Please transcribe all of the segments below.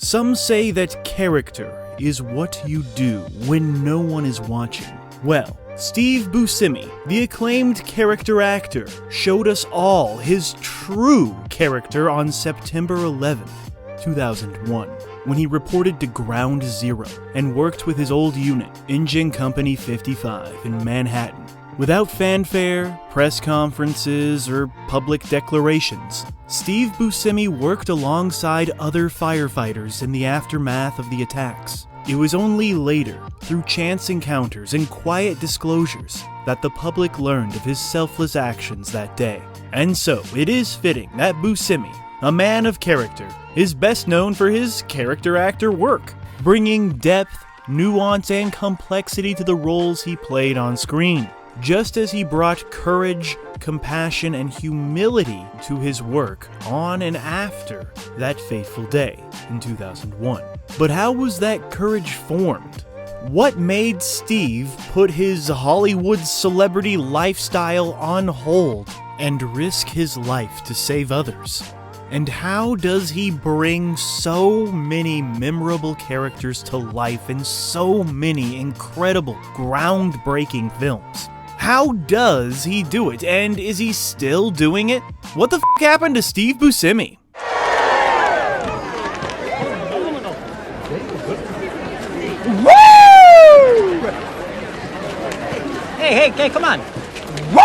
Some say that character is what you do when no one is watching. Well, Steve Buscemi, the acclaimed character actor, showed us all his true character on September 11th, 2001, when he reported to Ground Zero and worked with his old unit, Engine Company 55 in Manhattan. Without fanfare, press conferences, or public declarations, Steve Buscemi worked alongside other firefighters in the aftermath of the attacks. It was only later, through chance encounters and quiet disclosures, that the public learned of his selfless actions that day. And so, it is fitting that Buscemi, a man of character, is best known for his character actor work, bringing depth, nuance, and complexity to the roles he played on screen, just as he brought courage, compassion, and humility to his work on and after that fateful day in 2001. But how was that courage formed? What made Steve put his Hollywood celebrity lifestyle on hold and risk his life to save others? And how does he bring so many memorable characters to life in so many incredible, groundbreaking films? How does he do it, and is he still doing it? What the f*** happened to Steve Buscemi? Woo! Hey, come on. Woo!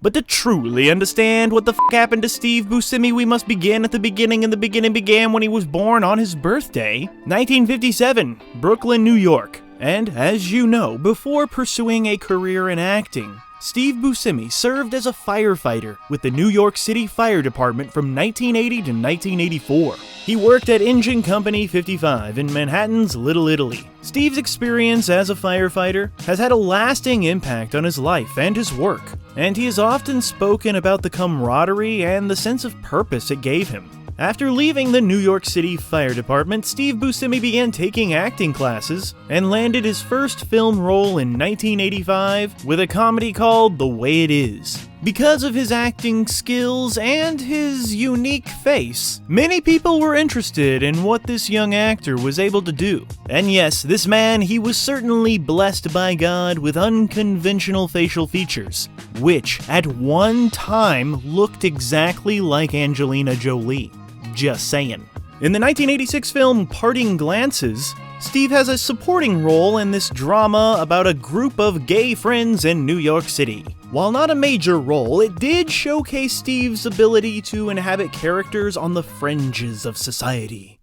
But to truly understand what the f*** happened to Steve Buscemi, we must begin at the beginning, and the beginning began when he was born on his birthday, 1957, Brooklyn, New York. And as you know, before pursuing a career in acting, Steve Buscemi served as a firefighter with the New York City Fire Department from 1980 to 1984. He worked at Engine Company 55 in Manhattan's Little Italy. Steve's experience as a firefighter has had a lasting impact on his life and his work, and he has often spoken about the camaraderie and the sense of purpose it gave him. After leaving the New York City Fire Department, Steve Buscemi began taking acting classes and landed his first film role in 1985 with a comedy called The Way It Is. Because of his acting skills and his unique face, many people were interested in what this young actor was able to do. And yes, this man, he was certainly blessed by God with unconventional facial features, which at one time looked exactly like Angelina Jolie. Just saying. In the 1986 film Parting Glances, Steve has a supporting role in this drama about a group of gay friends in New York City. While not a major role, it did showcase Steve's ability to inhabit characters on the fringes of society.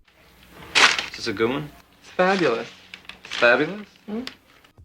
Is this a good one? It's fabulous. Fabulous?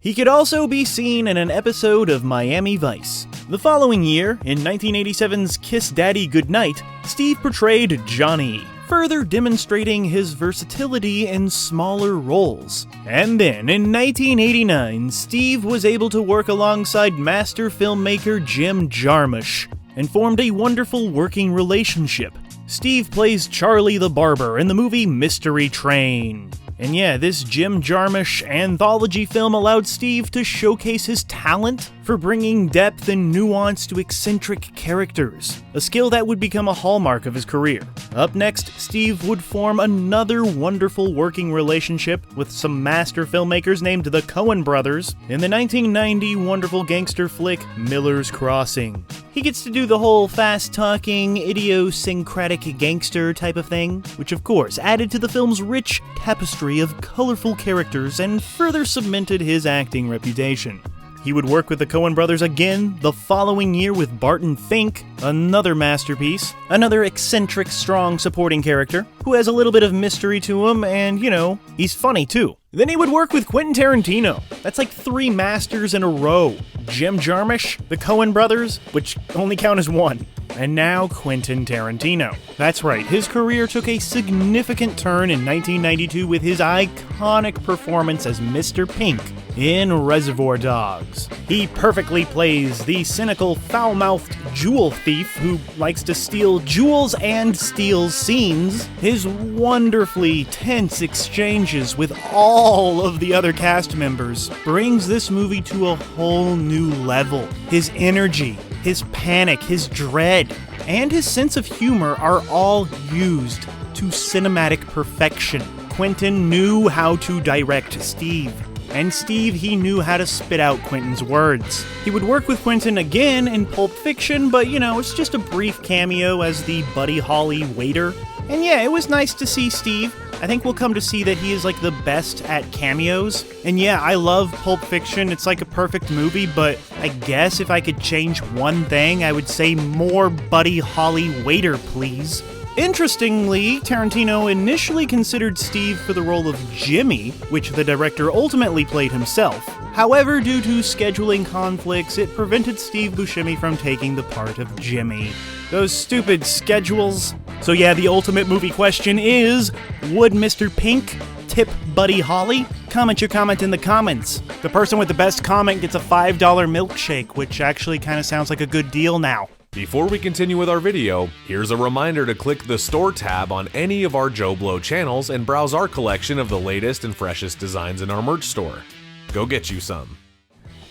He could also be seen in an episode of Miami Vice. The following year, in 1987's Kiss Daddy Goodnight, Steve portrayed Johnny, further demonstrating his versatility in smaller roles. And then, in 1989, Steve was able to work alongside master filmmaker Jim Jarmusch, and formed a wonderful working relationship. Steve plays Charlie the Barber in the movie Mystery Train. And yeah, this Jim Jarmusch anthology film allowed Steve to showcase his talent for bringing depth and nuance to eccentric characters, a skill that would become a hallmark of his career. Up next, Steve would form another wonderful working relationship with some master filmmakers named the Coen brothers in the 1990 wonderful gangster flick Miller's Crossing. He gets to do the whole fast-talking, idiosyncratic gangster type of thing, which of course added to the film's rich tapestry of colorful characters and further cemented his acting reputation. He would work with the Coen brothers again the following year with Barton Fink, another masterpiece, another eccentric, strong supporting character, who has a little bit of mystery to him, and, you know, he's funny too. Then he would work with Quentin Tarantino. That's like 3 masters in a row. Jim Jarmusch, the Coen brothers, which only count as one, and now Quentin Tarantino. That's right, his career took a significant turn in 1992 with his iconic performance as Mr. Pink in Reservoir Dogs. He perfectly plays the cynical, foul-mouthed jewel thief who likes to steal jewels and steals scenes. His wonderfully tense exchanges with all of the other cast members brings this movie to a whole new level. His energy, his panic, his dread, and his sense of humor are all used to cinematic perfection. Quentin knew how to direct Steve. And Steve, he knew how to spit out Quentin's words. He would work with Quentin again in Pulp Fiction, but it's just a brief cameo as the Buddy Holly waiter. And yeah, it was nice to see Steve. I think we'll come to see that he is like the best at cameos. And yeah, I love Pulp Fiction. It's like a perfect movie, but I guess if I could change one thing, I would say more Buddy Holly waiter, please. Interestingly, Tarantino initially considered Steve for the role of Jimmy, which the director ultimately played himself. However, due to scheduling conflicts, it prevented Steve Buscemi from taking the part of Jimmy. Those stupid schedules. So yeah, the ultimate movie question is, would Mr. Pink tip Buddy Holly? Comment your comment in the comments. The person with the best comment gets a $5 milkshake, which actually kind of sounds like a good deal now. Before we continue with our video, here's a reminder to click the Store tab on any of our JoBlo channels and browse our collection of the latest and freshest designs in our merch store. Go get you some.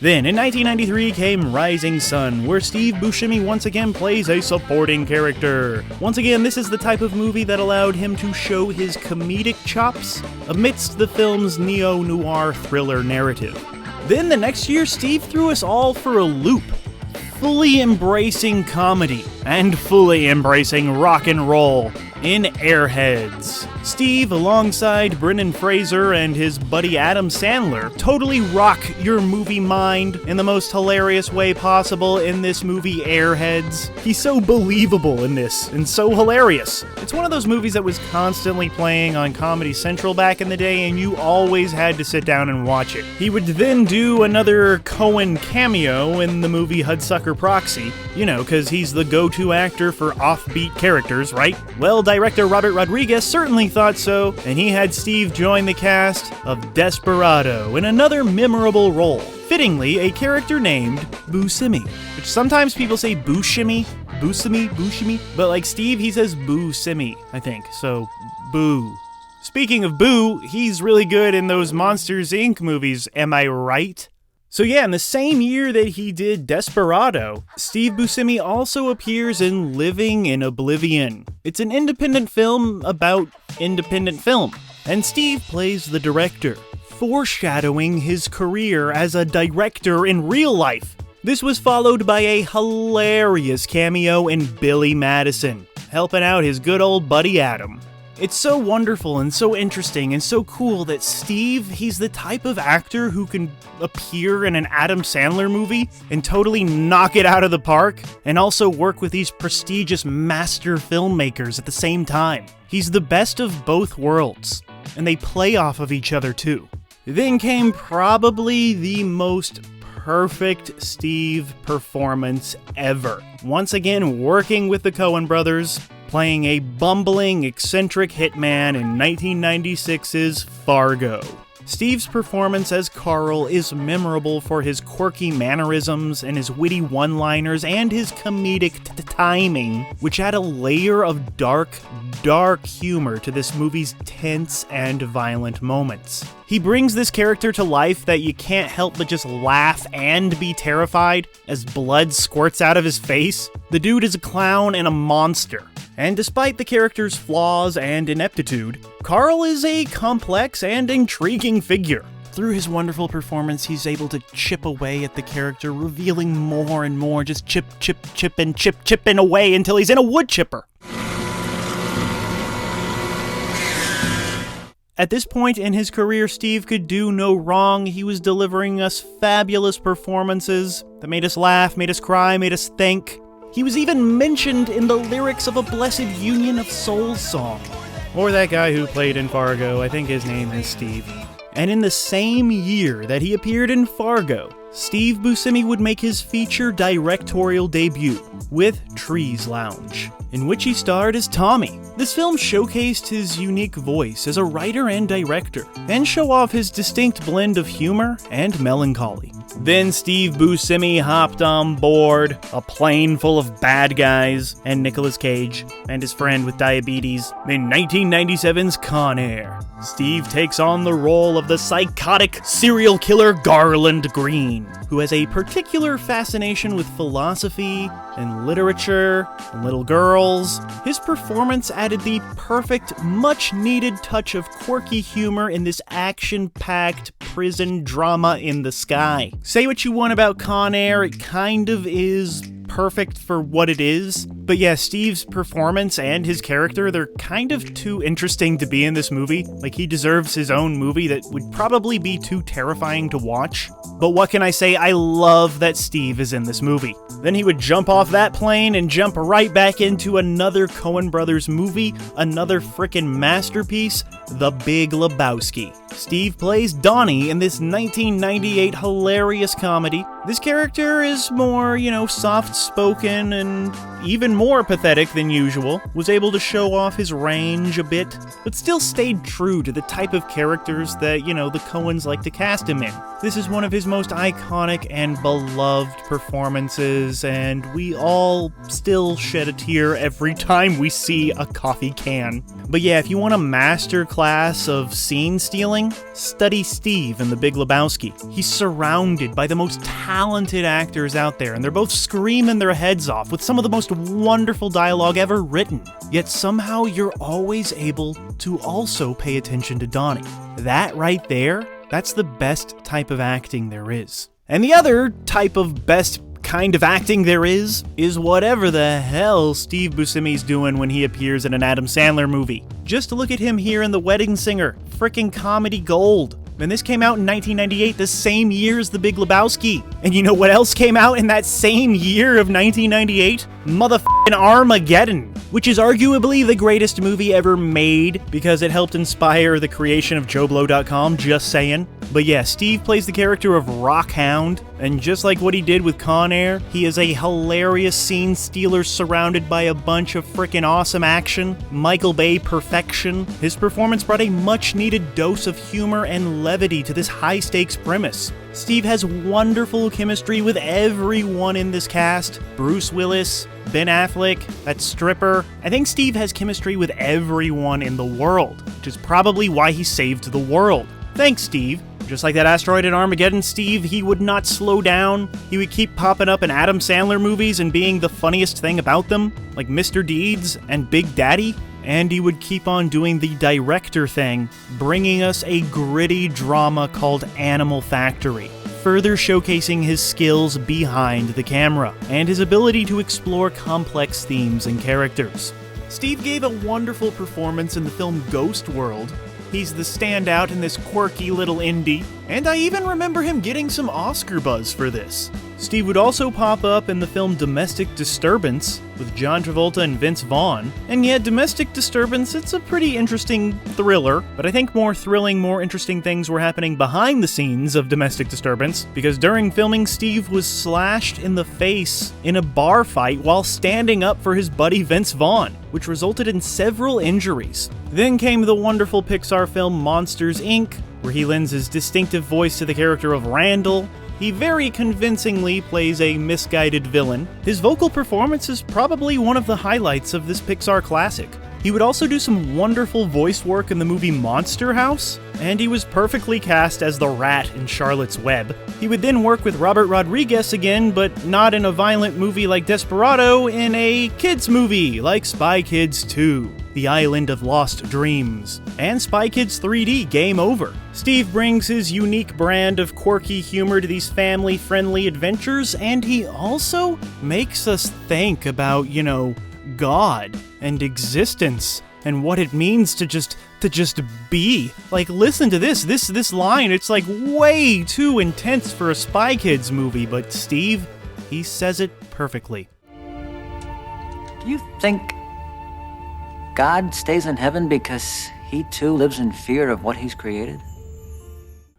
Then, in 1993 came Rising Sun, where Steve Buscemi once again plays a supporting character. Once again, this is the type of movie that allowed him to show his comedic chops amidst the film's neo-noir thriller narrative. Then the next year, Steve threw us all for a loop, fully embracing comedy and fully embracing rock and roll in Airheads. Steve, alongside Brendan Fraser and his buddy Adam Sandler, totally rock your movie mind in the most hilarious way possible in this movie Airheads. He's so believable in this, and so hilarious. It's one of those movies that was constantly playing on Comedy Central back in the day, and you always had to sit down and watch it. He would then do another Coen cameo in the movie Hudsucker Proxy, because he's the go-to actor for offbeat characters, right? Well, director Robert Rodriguez certainly thought so, and he had Steve join the cast of Desperado in another memorable role. Fittingly, a character named Buscemi, which sometimes people say Buscemi, but like Steve, he says Buscemi, I think, so Boo. Speaking of Boo, he's really good in those Monsters, Inc. movies, am I right? So yeah, in the same year that he did Desperado, Steve Buscemi also appears in Living in Oblivion. It's an independent film about independent film, and Steve plays the director, foreshadowing his career as a director in real life. This was followed by a hilarious cameo in Billy Madison, helping out his good old buddy Adam. It's so wonderful and so interesting and so cool that Steve, he's the type of actor who can appear in an Adam Sandler movie and totally knock it out of the park, and also work with these prestigious master filmmakers at the same time. He's the best of both worlds, and they play off of each other too. Then came probably the most perfect Steve performance ever. Once again, working with the Coen brothers, playing a bumbling, eccentric hitman in 1996's Fargo. Steve's performance as Carl is memorable for his quirky mannerisms and his witty one-liners and his comedic timing, which add a layer of dark humor to this movie's tense and violent moments. He brings this character to life that you can't help but just laugh and be terrified as blood squirts out of his face. The dude is a clown and a monster. And despite the character's flaws and ineptitude, Carl is a complex and intriguing figure. Through his wonderful performance, he's able to chip away at the character, revealing more and more, just chipping away until he's in a wood chipper. At this point in his career, Steve could do no wrong. He was delivering us fabulous performances that made us laugh, made us cry, made us think. He was even mentioned in the lyrics of a Blessed Union of Souls song. Or that guy who played in Fargo, I think his name is Steve. And in the same year that he appeared in Fargo, Steve Buscemi would make his feature directorial debut with Trees Lounge, in which he starred as Tommy. This film showcased his unique voice as a writer and director, and show off his distinct blend of humor and melancholy. Then Steve Buscemi hopped on board a plane full of bad guys and Nicolas Cage and his friend with diabetes in 1997's Con Air. Steve takes on the role of the psychotic serial killer Garland Green, who has a particular fascination with philosophy and literature and little girls. His performance added the perfect, much-needed touch of quirky humor in this action-packed prison drama in the sky. Say what you want about Con Air, it kind of is perfect for what it is. But yeah, Steve's performance and his character, they're kind of too interesting to be in this movie. Like, he deserves his own movie that would probably be too terrifying to watch. But what can I say? I love that Steve is in this movie. Then he would jump off that plane and jump right back into another Coen Brothers movie, another frickin' masterpiece, The Big Lebowski. Steve plays Donnie in this 1998 hilarious comedy. This character is more, soft-spoken and even more pathetic than usual, was able to show off his range a bit, but still stayed true to the type of characters that, the Coens like to cast him in. This is one of his most iconic and beloved performances, and we all still shed a tear every time we see a coffee can. But yeah, if you want a masterclass of scene stealing, study Steve in The Big Lebowski. He's surrounded by the most talented actors out there, and they're both screaming their heads off with some of the most wonderful dialogue ever written. Yet somehow you're always able to also pay attention to Donnie. That right there, that's the best type of acting there is. And the other type of best kind of acting there is whatever the hell Steve Buscemi's doing when he appears in an Adam Sandler movie. Just look at him here in The Wedding Singer, frickin' comedy gold. And this came out in 1998, the same year as The Big Lebowski. And you know what else came out in that same year of 1998? Motherfucking Armageddon, which is arguably the greatest movie ever made because it helped inspire the creation of JoBlo.com, just saying. But yeah, Steve plays the character of Rockhound, and just like what he did with Con Air, he is a hilarious scene stealer surrounded by a bunch of frickin' awesome action, Michael Bay perfection. His performance brought a much-needed dose of humor and levity to this high-stakes premise. Steve has wonderful chemistry with everyone in this cast. Bruce Willis, Ben Affleck, that stripper. I think Steve has chemistry with everyone in the world, which is probably why he saved the world. Thanks, Steve. Just like that asteroid in Armageddon, Steve, he would not slow down. He would keep popping up in Adam Sandler movies and being the funniest thing about them, like Mr. Deeds and Big Daddy. And he would keep on doing the director thing, bringing us a gritty drama called Animal Factory, further showcasing his skills behind the camera and his ability to explore complex themes and characters. Steve gave a wonderful performance in the film Ghost World. He's the standout in this quirky little indie, and I even remember him getting some Oscar buzz for this. Steve would also pop up in the film Domestic Disturbance with John Travolta and Vince Vaughn. And yeah, Domestic Disturbance, it's a pretty interesting thriller, but I think more thrilling, more interesting things were happening behind the scenes of Domestic Disturbance, because during filming, Steve was slashed in the face in a bar fight while standing up for his buddy Vince Vaughn, which resulted in several injuries. Then came the wonderful Pixar film Monsters, Inc., where he lends his distinctive voice to the character of Randall. He very convincingly plays a misguided villain. His vocal performance is probably one of the highlights of this Pixar classic. He would also do some wonderful voice work in the movie Monster House, and he was perfectly cast as the rat in Charlotte's Web. He would then work with Robert Rodriguez again, but not in a violent movie like Desperado, in a kids movie like Spy Kids 2, The Island of Lost Dreams, and Spy Kids 3D Game Over. Steve brings his unique brand of quirky humor to these family-friendly adventures, and he also makes us think about, God and existence and what it means to just be. Like, listen to this line. It's like way too intense for a Spy Kids movie, but Steve, he says it perfectly. Do you think God stays in heaven because he too lives in fear of what he's created?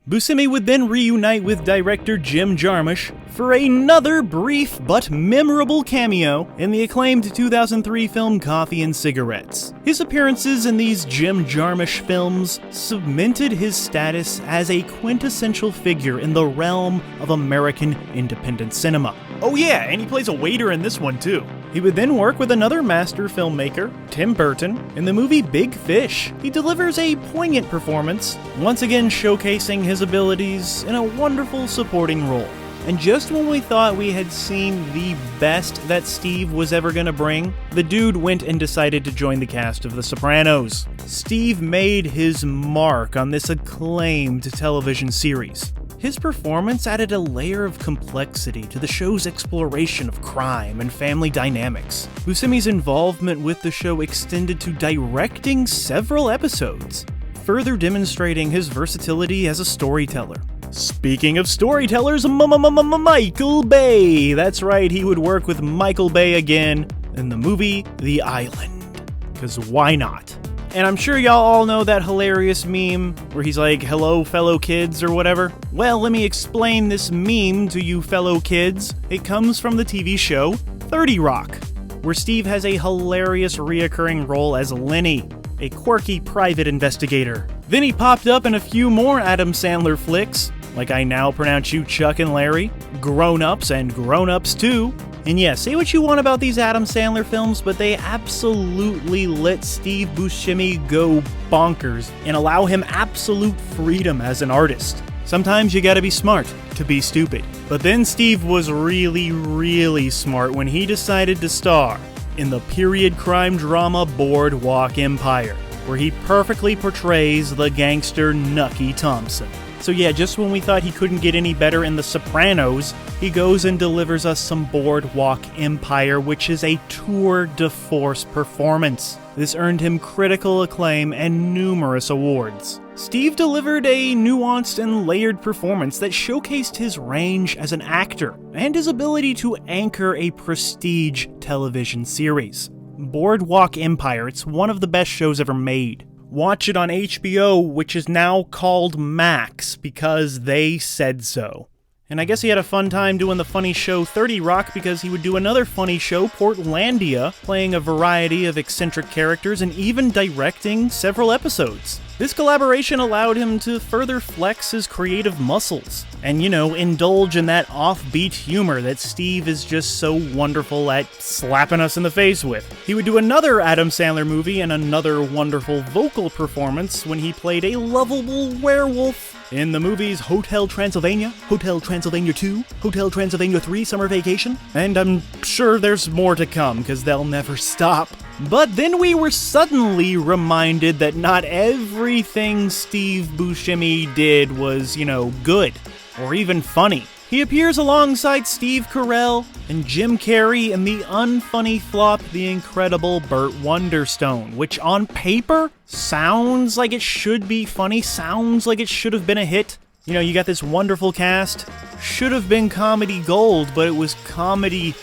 Buscemi would then reunite with director Jim Jarmusch for another brief but memorable cameo in the acclaimed 2003 film Coffee and Cigarettes. His appearances in these Jim Jarmusch films cemented his status as a quintessential figure in the realm of American independent cinema. Oh yeah, and he plays a waiter in this one too. He would then work with another master filmmaker, Tim Burton, in the movie Big Fish. He delivers a poignant performance, once again showcasing his abilities in a wonderful supporting role. And just when we thought we had seen the best that Steve was ever gonna bring, the dude went and decided to join the cast of The Sopranos. Steve made his mark on this acclaimed television series. His performance added a layer of complexity to the show's exploration of crime and family dynamics. Buscemi's involvement with the show extended to directing several episodes, further demonstrating his versatility as a storyteller. Speaking of storytellers, Michael Bay! That's right, he would work with Michael Bay again in the movie The Island. 'Cause why not? And I'm sure y'all all know that hilarious meme where he's like, "Hello, fellow kids," or whatever. Well, let me explain this meme to you fellow kids. It comes from the TV show 30 Rock, where Steve has a hilarious reoccurring role as Lenny, a quirky private investigator. Then he popped up in a few more Adam Sandler flicks, like I Now Pronounce You Chuck and Larry, Grown Ups and Grown Ups 2. And yeah, say what you want about these Adam Sandler films, but they absolutely let Steve Buscemi go bonkers and allow him absolute freedom as an artist. Sometimes you gotta be smart to be stupid. But then Steve was really smart when he decided to star in the period crime drama Boardwalk Empire, where he perfectly portrays the gangster Nucky Thompson. So yeah, just when we thought he couldn't get any better in The Sopranos, he goes and delivers us some Boardwalk Empire, which is a tour de force performance. This earned him critical acclaim and numerous awards. Steve delivered a nuanced and layered performance that showcased his range as an actor and his ability to anchor a prestige television series. Boardwalk Empire, it's one of the best shows ever made. Watch it on HBO, which is now called Max, because they said so. And I guess he had a fun time doing the funny show 30 Rock because he would do another funny show, Portlandia, playing a variety of eccentric characters and even directing several episodes. This collaboration allowed him to further flex his creative muscles and, indulge in that offbeat humor that Steve is just so wonderful at slapping us in the face with. He would do another Adam Sandler movie and another wonderful vocal performance when he played a lovable werewolf in the movies Hotel Transylvania, Hotel Transylvania 2, Hotel Transylvania 3 Summer Vacation, and I'm sure there's more to come because they'll never stop. But then we were suddenly reminded that not everything Steve Buscemi did was, good or even funny. He appears alongside Steve Carell and Jim Carrey in the unfunny flop The Incredible Burt Wonderstone, which on paper sounds like it should be funny, sounds like it should have been a hit. You got this wonderful cast, should have been comedy gold, but it was comedy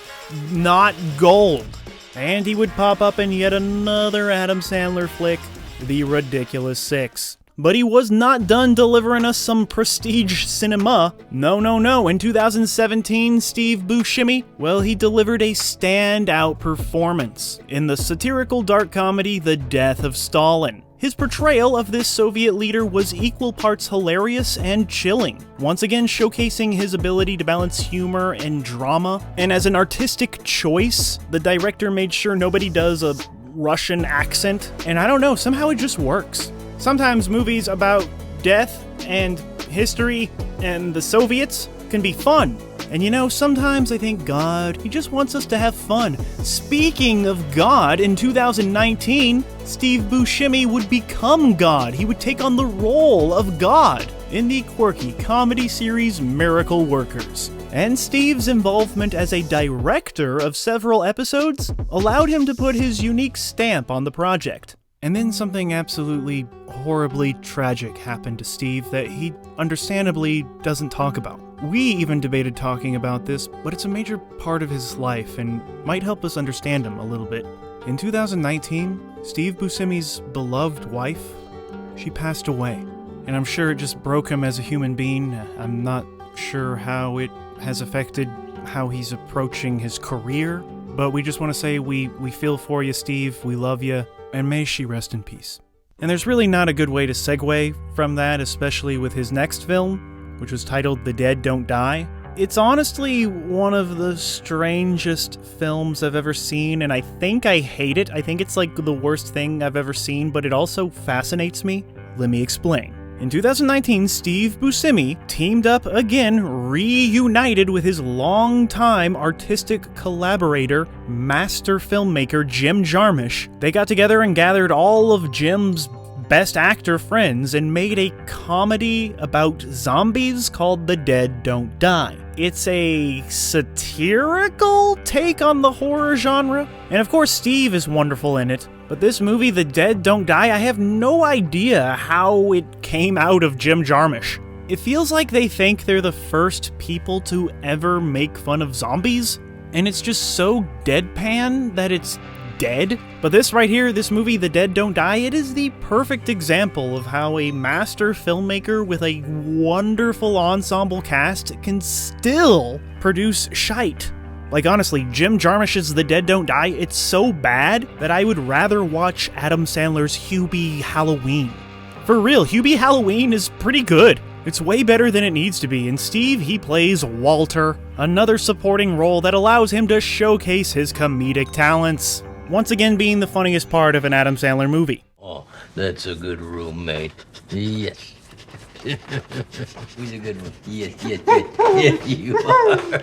not gold. And he would pop up in yet another Adam Sandler flick, The Ridiculous Six. But he was not done delivering us some prestige cinema. No. In 2017, Steve Buscemi, he delivered a standout performance in the satirical dark comedy The Death of Stalin. His portrayal of this Soviet leader was equal parts hilarious and chilling, once again showcasing his ability to balance humor and drama. And as an artistic choice, the director made sure nobody does a Russian accent, and I don't know, somehow it just works. Sometimes movies about death and history and the Soviets can be fun. And sometimes I think God, he just wants us to have fun. Speaking of God, in 2019, Steve Buscemi would become God. He would take on the role of God in the quirky comedy series Miracle Workers. And Steve's involvement as a director of several episodes allowed him to put his unique stamp on the project. And then something absolutely horribly tragic happened to Steve that he understandably doesn't talk about. We even debated talking about this, but it's a major part of his life and might help us understand him a little bit. In 2019, Steve Buscemi's beloved wife, she passed away. and I'm sure it just broke him as a human being. I'm not sure how it has affected how he's approaching his career, but we just want to say we feel for you, Steve, we love you, and may she rest in peace. And there's really not a good way to segue from that, especially with his next film, which was titled The Dead Don't Die. It's honestly one of the strangest films I've ever seen, and I think I hate it. I think it's like the worst thing I've ever seen, but it also fascinates me. Let me explain. In 2019, Steve Buscemi teamed up again, reunited with his longtime artistic collaborator, master filmmaker Jim Jarmusch. They got together and gathered all of Jim's best actor friends and made a comedy about zombies called The Dead Don't Die. It's a satirical take on the horror genre, and of course Steve is wonderful in it. But this movie, The Dead Don't Die, I have no idea how it came out of Jim Jarmusch. It feels like they think they're the first people to ever make fun of zombies, and it's just so deadpan that it's dead. But this right here, this movie, The Dead Don't Die, it is the perfect example of how a master filmmaker with a wonderful ensemble cast can still produce shite. Like, honestly, Jim Jarmusch's The Dead Don't Die, it's so bad that I would rather watch Adam Sandler's Hubie Halloween. For real, Hubie Halloween is pretty good. It's way better than it needs to be, and Steve, he plays Walter, another supporting role that allows him to showcase his comedic talents, once again being the funniest part of an Adam Sandler movie. Oh, that's a good roommate. Yes. Who's a good one? Yes, you are.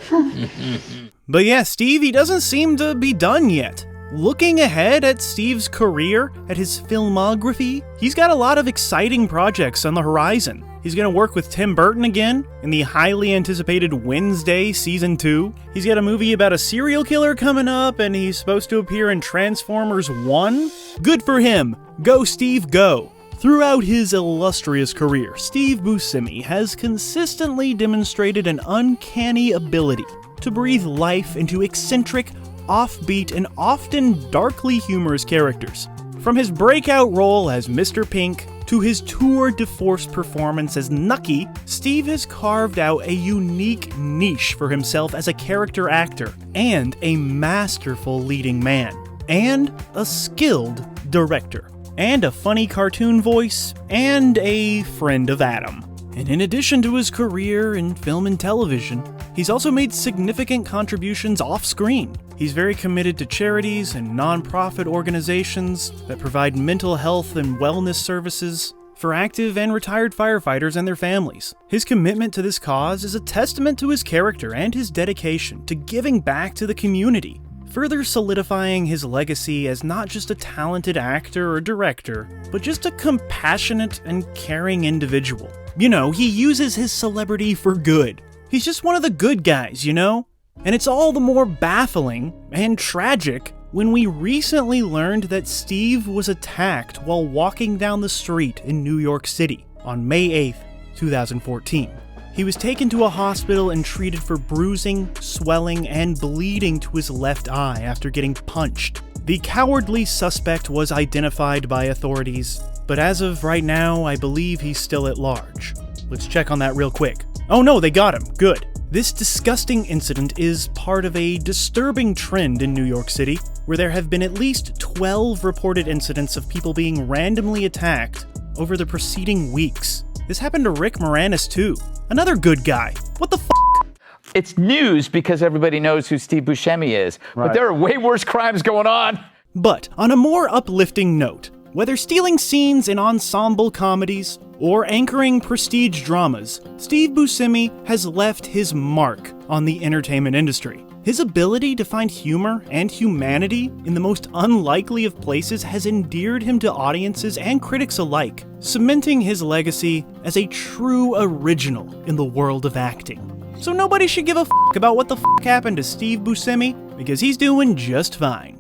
But yeah, Steve, he doesn't seem to be done yet. Looking ahead at Steve's career, at his filmography, he's got a lot of exciting projects on the horizon. He's going to work with Tim Burton again in the highly anticipated Wednesday Season 2. He's got a movie about a serial killer coming up, and he's supposed to appear in Transformers 1. Good for him. Go, Steve, go. Throughout his illustrious career, Steve Buscemi has consistently demonstrated an uncanny ability to breathe life into eccentric, offbeat, and often darkly humorous characters. From his breakout role as Mr. Pink to his tour de force performance as Nucky, Steve has carved out a unique niche for himself as a character actor and a masterful leading man, and a skilled director, and a funny cartoon voice, and a friend of Adam. And in addition to his career in film and television, he's also made significant contributions off-screen. He's very committed to charities and non-profit organizations that provide mental health and wellness services for active and retired firefighters and their families. His commitment to this cause is a testament to his character and his dedication to giving back to the community, further solidifying his legacy as not just a talented actor or director, but just a compassionate and caring individual. You know, he uses his celebrity for good. He's just one of the good guys, you know? And it's all the more baffling and tragic when we recently learned that Steve was attacked while walking down the street in New York City on May 8th, 2014. He was taken to a hospital and treated for bruising, swelling, and bleeding to his left eye after getting punched. The cowardly suspect was identified by authorities, but as of right now, I believe he's still at large. Let's check on that real quick. Oh no, they got him. Good. This disgusting incident is part of a disturbing trend in New York City, where there have been at least 12 reported incidents of people being randomly attacked over the preceding weeks. This happened to Rick Moranis too. Another good guy. What the f***? It's news because everybody knows who Steve Buscemi is, but there are way worse crimes going on. But on a more uplifting note, whether stealing scenes in ensemble comedies or anchoring prestige dramas, Steve Buscemi has left his mark on the entertainment industry. His ability to find humor and humanity in the most unlikely of places has endeared him to audiences and critics alike, cementing his legacy as a true original in the world of acting. So nobody should give a f*** about what the f*** happened to Steve Buscemi, because he's doing just fine.